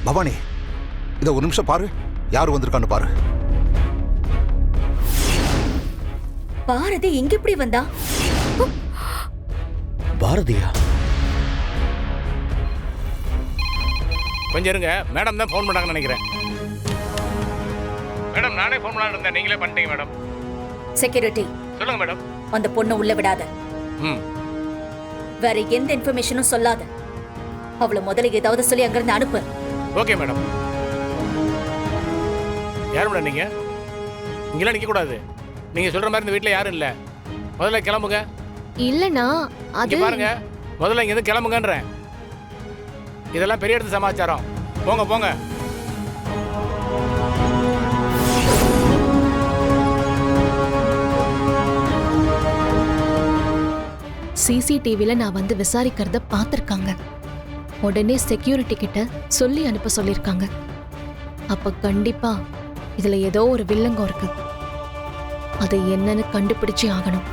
பவானி, இதை ஒரு நிமிஷம் பாரு. யாரு வந்திருக்கான்னு பாரு. பாரதி எங்க இப்படி வந்தா? பாரதியா? கொஞ்சம் இருங்க, மேடம் தான் ஃபோன் பண்ணாங்கன்னு நினைக்கிறேன். மேடம் நானே ஃபோன் பண்ணலான்னு இருந்தேன், நீங்களே பண்ணிட்டீங்க மேடம். செக்யூரிட்டி, சொல்லுங்க மேடம். அந்த பொண்ணை உள்ள விடாத. ம், வேற எந்த இன்ஃபர்மேஷனும் சொல்லாத. அவளை முதல்ல ஏதாவது சொல்லி அங்கிருந்து அனுப்பு. Okay madam. யார் மேடம் நீங்க? இங்கெல்லாம் நிற்க கூடாது. நீங்க சொல்ற மாதிரி இந்த வீட்டில் யாரும் இல்லை. முதல்ல கிளம்புங்க. இல்லனா அது இங்க பாருங்க, முதல்ல இங்க இருந்து கிளம்புங்கன்றேன். இதெல்லாம் பெரிய இடத்து சமாச்சாரம். போங்க போங்க. சிசிடிவில நான் வந்து விசாரிக்கிறத பார்த்திருக்காங்க. உடனே செக்யூரிட்டி கிட்ட சொல்லி அனுப்ப சொல்லிருக்காங்க. அப்ப கண்டிப்பா இதுல ஏதோ ஒரு வில்லங்கம் இருக்கு. அது என்னன்னு கண்டுபிடிச்சே ஆகணும்.